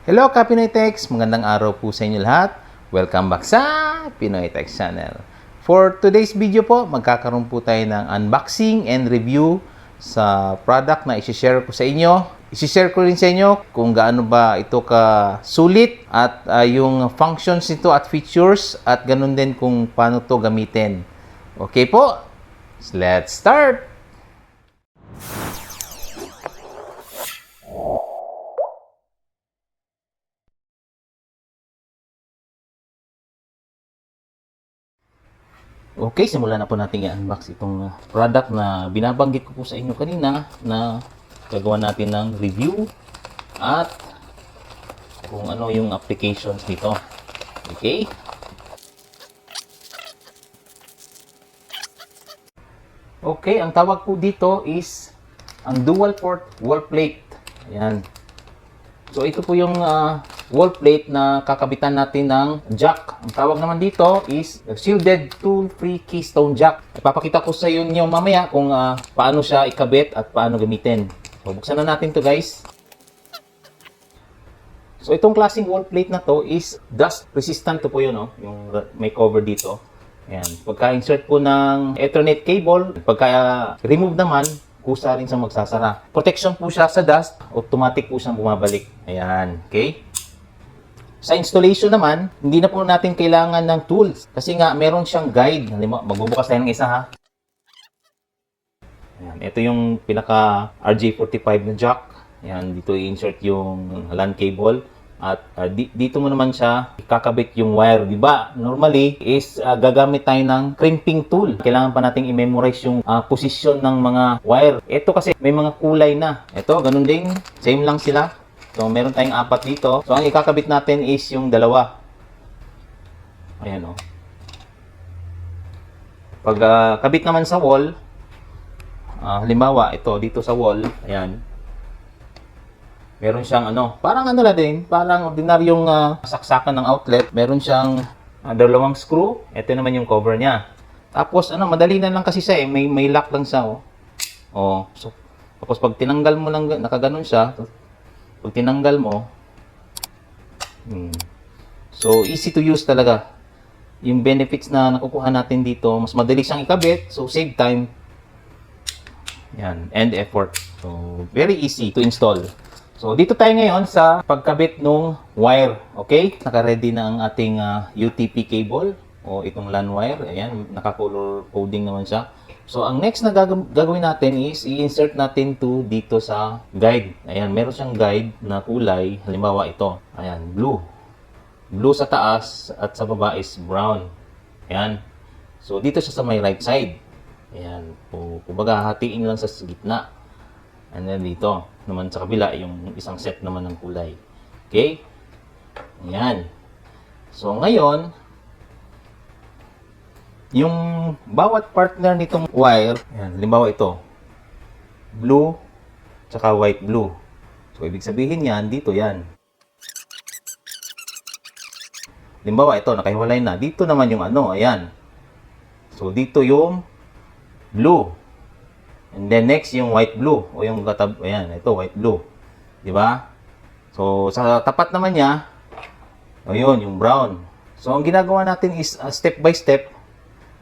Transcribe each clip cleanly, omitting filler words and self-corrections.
Hello ka Pinoy Techs! Magandang araw po sa inyo lahat. Welcome back sa Pinoy Techs Channel. For today's video po, magkakaroon po tayo ng unboxing and review sa product na isi-share ko sa inyo. Isi-share ko rin sa inyo kung gaano ba ito ka sulit at yung functions nito at features at ganun din kung paano to gamitin. Okay po? Let's start! Okay, simulan na po natin i-unbox itong product na binabanggit ko po sa inyo kanina na gagawa natin ng review at kung ano yung applications nito. Okay? Okay, ang tawag po dito is ang dual port wall plate. Ayan. So ito po yung wall plate na kakabitan natin ng jack. Ang tawag naman dito is shielded tool-free keystone jack. Ipapakita ko sa inyo mamaya kung paano siya ikabit at paano gamitin. So buksan na natin to guys. So itong klaseng wall plate na to is dust resistant to po yun, no? Yung may cover dito. Ayan. Pagka-insert po ng Ethernet cable, pagka-remove naman, kusa rin siyang magsasara. Protection po siya sa dust, automatic po siyang bumabalik. Ayan, okay? Sa installation naman, hindi na po natin kailangan ng tools kasi nga meron siyang guide. Magbubukas tayo ng isa ha. Ayan, ito yung pinaka RJ45 na jack. Ayan, dito i-insert yung LAN cable. At dito mo naman siya ikakabit yung wire, di ba? Normally is gagamit tayo ng crimping tool. Kailangan pa nating i-memorize yung position ng mga wire. Ito kasi may mga kulay na. Ito, ganun din. Same lang sila. So, meron tayong apat dito. So, ang ikakabit natin is yung dalawa. Ayan o. Pag kabit naman sa wall, halimbawa, ito, dito sa wall, ayan. Meron siyang parang lang din, parang ordinaryong saksakan ng outlet. Meron siyang dalawang screw. Ito naman yung cover niya. Tapos madali na lang kasi siya eh. May lock lang siya oh. Oh, so tapos pag tinanggal mo lang nakaganon siya. Pag tinanggal mo so easy to use talaga. Yung benefits na nakukuha natin dito, mas madali siyang ikabit, so save time. Yan, and effort. So very easy to install. So, dito tayo ngayon sa pagkabit ng wire. Okay? Naka-ready na ang ating UTP cable o itong LAN wire. Ayan, naka-color coding naman siya. So, ang next na gagawin natin is i-insert natin to dito sa guide. Ayan, meron siyang guide na kulay. Halimbawa ito. Ayan, blue. Blue sa taas at sa baba is brown. Ayan. So, dito siya sa may right side. Ayan. Kumbaga, hatiin lang sa gitna. And then dito naman sa kabila, yung isang set naman ng kulay. Okay? Ayan. So, ngayon, yung bawat partner nitong wire, ayan, halimbawa ito, blue, tsaka white blue. So, ibig sabihin yan, dito yan. Halimbawa ito, nakahiwalay na. Dito naman yung ayan. So, dito yung blue. And then next yung white blue o yung ayan, ito white blue. 'Di ba? So sa tapat naman niya, ayun yung brown. So ang ginagawa natin is step by step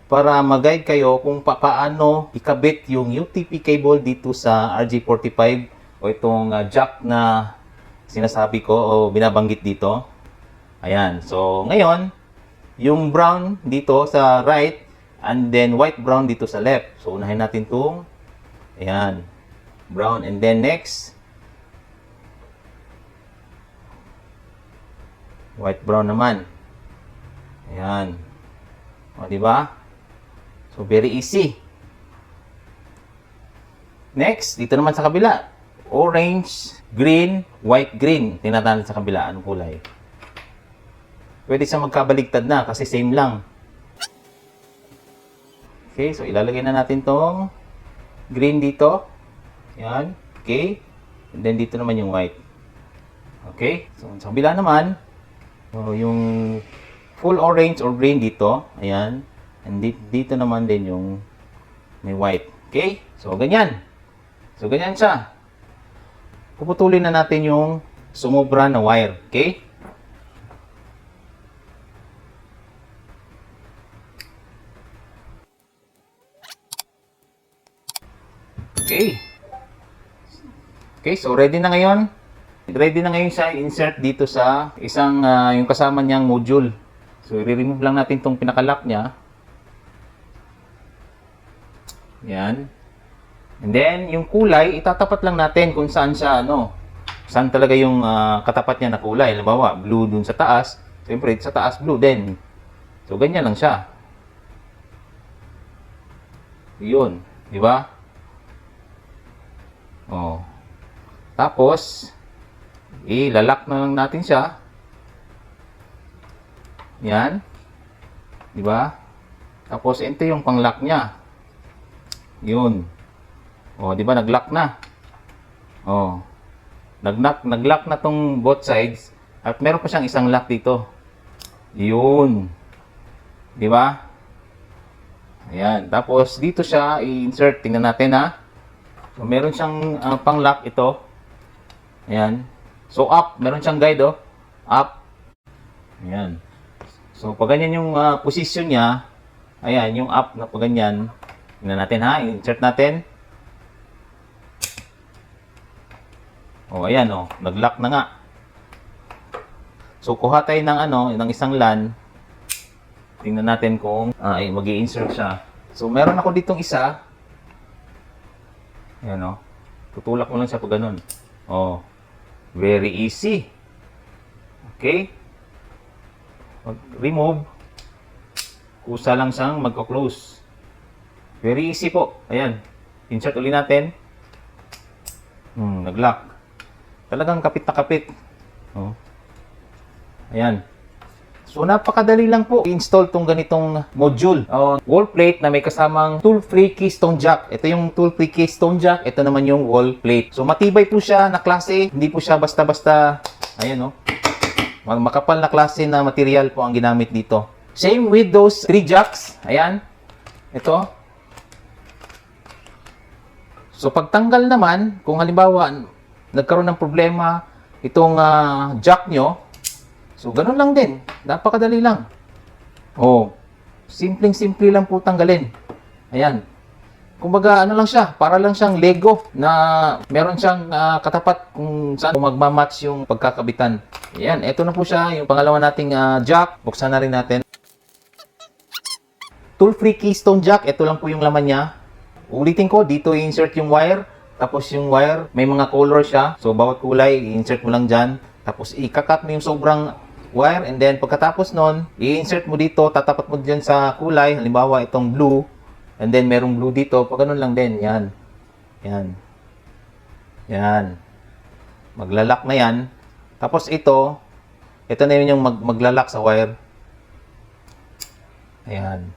para mag-guide kayo kung paano ikabit yung UTP cable dito sa RJ45 o itong jack na sinasabi ko o binabanggit dito. Ayan. So ngayon, yung brown dito sa right and then white brown dito sa left. So unahin natin 'tong ayan, brown, and then next white brown naman. Ayan. O, di ba? So very easy. Next, dito naman sa kabila, orange, green, white, green. Tingnan natin sa kabila anong kulay. Pwede siya magkabaligtad na kasi same lang. Okay, so ilalagay na natin tong green dito. Yan. Okay. And then dito naman yung white. Okay. So sa kabila naman, yung full orange or green dito. Ayan. And dito naman din yung may white. Okay. So ganyan. So ganyan siya. Puputulin na natin yung sumobra na wire. Okay? Okay. Okay, so ready na ngayon. Ready na ngayon siya insert dito sa isang yung kasama niyang module. So i-remove lang natin tong pinaka-lock niya. Yan. And then yung kulay itatapat lang natin kung saan siya saan talaga yung katapat niya na kulay. Halimbawa, blue dun sa taas. Siyempre sa taas blue din. So ganyan lang siya. 'Yun, di ba? Oh. Tapos ilalak na lang natin siya. Yan. Di ba? Tapos ito yung pang-lock niya. Yun. Oh, di ba nag-lock na? Oh. Nag-lock na tong both sides at meron pa siyang isang lock dito. Yun. Di ba? Ayan. Tapos dito siya i-insert. Tingnan natin ha. So meron siyang pang-lock ito. Ayan. So up, meron siyang guide up. Ayan. So pag ganyan yung position niya, ayan, yung up na pag ganyan. Tingnan natin ha, insert natin. Oh, ayan nag-lock na nga. So kuha tayo ng isang LAN. Tingnan natin kung magi-insert siya. So meron ako ditong isa. Ayan tutulak mo lang siya pag ganun. Oh. Very easy. Okay? Remove. Kusa lang siyang magko-close. Very easy po. Ayan. Insert ulit natin. Nag-lock. Talagang kapit na kapit. Oh. Ayan. So, napakadali lang po i-install tong ganitong module. Wall plate na may kasamang tool-free keystone jack. Ito yung tool-free keystone jack. Ito naman yung wall plate. So, matibay po siya na klase. Hindi po siya basta-basta, ayan makapal na klase na material po ang ginamit dito. Same with those 3 jacks. Ayan. Ito. So, pagtanggal naman, kung halimbawa, nagkaroon ng problema itong jack nyo, so, ganun lang din. Napakadali lang. Simpleng-simple lang po tanggalin. Ayan. Kumbaga, lang siya. Para lang siyang Lego na meron siyang katapat kung saan magmamatch yung pagkakabitan. Ayan. Ito na po siya. Yung pangalawa nating jack. Buksan na rin natin. Tool-free keystone jack. Ito lang po yung laman niya. Ulitin ko. Dito i-insert yung wire. Tapos yung wire, may mga color siya. So, bawat kulay, i-insert mo lang dyan. Tapos, ikakat mo yung sobrang wire. And then, pagkatapos nun, i-insert mo dito. Tatapat mo dyan sa kulay. Halimbawa, itong blue. And then, merong blue dito. Pag ganun lang din. Yan. Yan. Yan. Maglalak na yan. Tapos, ito na yun yung maglalak sa wire. Ayan.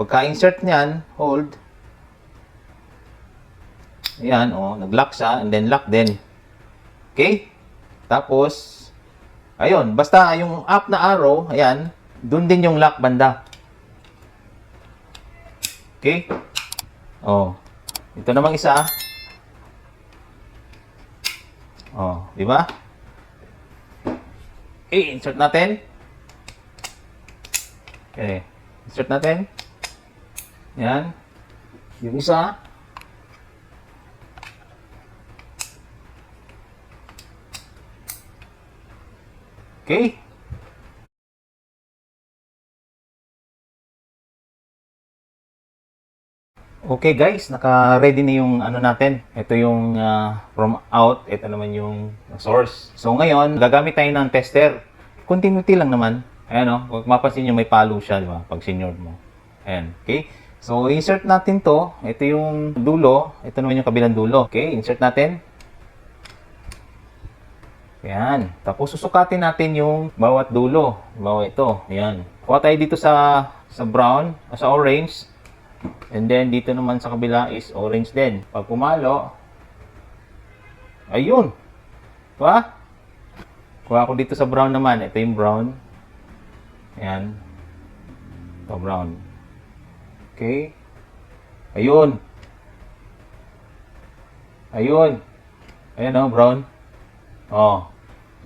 Pagka-insert niyan, hold. Ayan, nag-lock siya, and then lock din. Okay? Tapos, ayun, basta yung up na arrow, ayan, dun din yung lock banda. Okay? Ito namang isa. Di ba? Okay, insert natin. Okay, insert natin. Ayan. Yung isa. Okay? Okay guys, naka-ready na yung natin. Ito yung from out, ito naman yung source. So ngayon, gagamit tayo ng tester. Continuity lang naman. Ayan kung mapapansin nyo may palo siya, di ba? Pag senior mo. Ayan, okay? So insert natin to. Ito yung dulo, ito naman yung kabilang dulo. Okay, insert natin. Ayan. Tapos susukatin natin yung bawat dulo. Bawat ito. Ayan. Kuha tayo dito sa brown, sa orange. And then dito naman sa kabila is orange din. Pag pumalo, ayun. Diba? Kuha ko dito sa brown naman. Ito yung brown. Ayan. Ito brown. Okay. Ayun. Ayun. Ayan brown.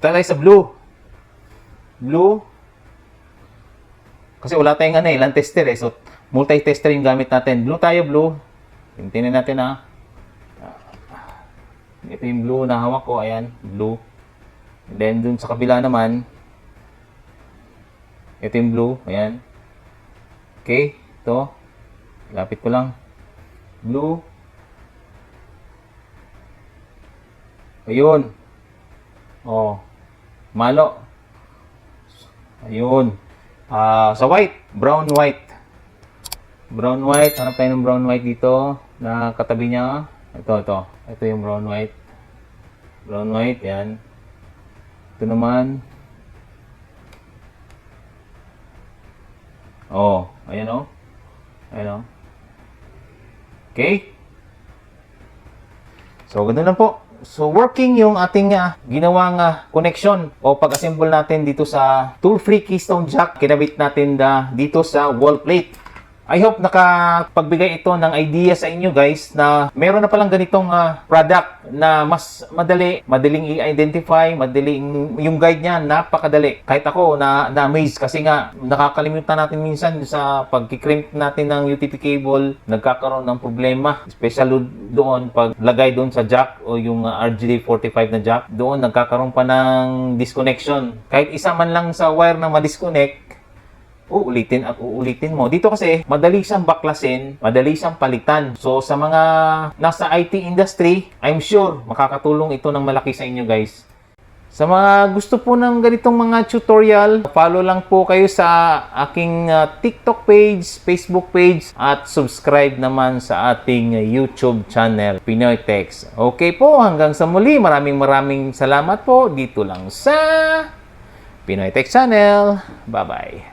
Tayo sa blue. Blue. Kasi wala tayong ilang tester eh. So, multi-tester yung gamit natin. Blue tayo, blue. Tingnan natin ha. Ito yung blue na hawak ko. Ayan, blue. And then, dun sa kabila naman, ito yung blue. Ayan. Okay. Ito. Lapit ko lang. Blue. Ayun. Oh. Malo. Ayun. Sa white. Brown white. Brown white. Hanap tayo ng brown white dito. Na katabi niya. Ito. Ito yung brown white. Brown white. Yan. Ito naman. Oh. Ayan o. Ayan o. Okay. So, ganda lang po. So, working yung ating ginawang connection o pag-assemble natin dito sa tool-free keystone jack. Kinabit natin dito sa wall plate. I hope nakapagbigay ito ng idea sa inyo guys na meron na palang ganitong product na mas madaling i-identify, madaling yung guide niya, napakadali. Kahit ako na-amaze kasi nga nakakalimutan natin minsan sa pag-crimp natin ng UTP cable, nagkakaroon ng problema. Especially doon pag lagay doon sa jack o yung RGD45 na jack, doon nagkakaroon pa ng disconnection. Kahit isa man lang sa wire na ma-disconnect, uulitin at uulitin mo. Dito kasi, madali siyang baklasin, madali siyang palitan. So, sa mga nasa IT industry, I'm sure makakatulong ito ng malaki sa inyo guys. Sa mga gusto po ng ganitong mga tutorial, follow lang po kayo sa aking TikTok page, Facebook page, at subscribe naman sa ating YouTube channel, Pinoy Techs. Okay po, hanggang sa muli. Maraming salamat po dito lang sa Pinoy Techs channel. Bye-bye.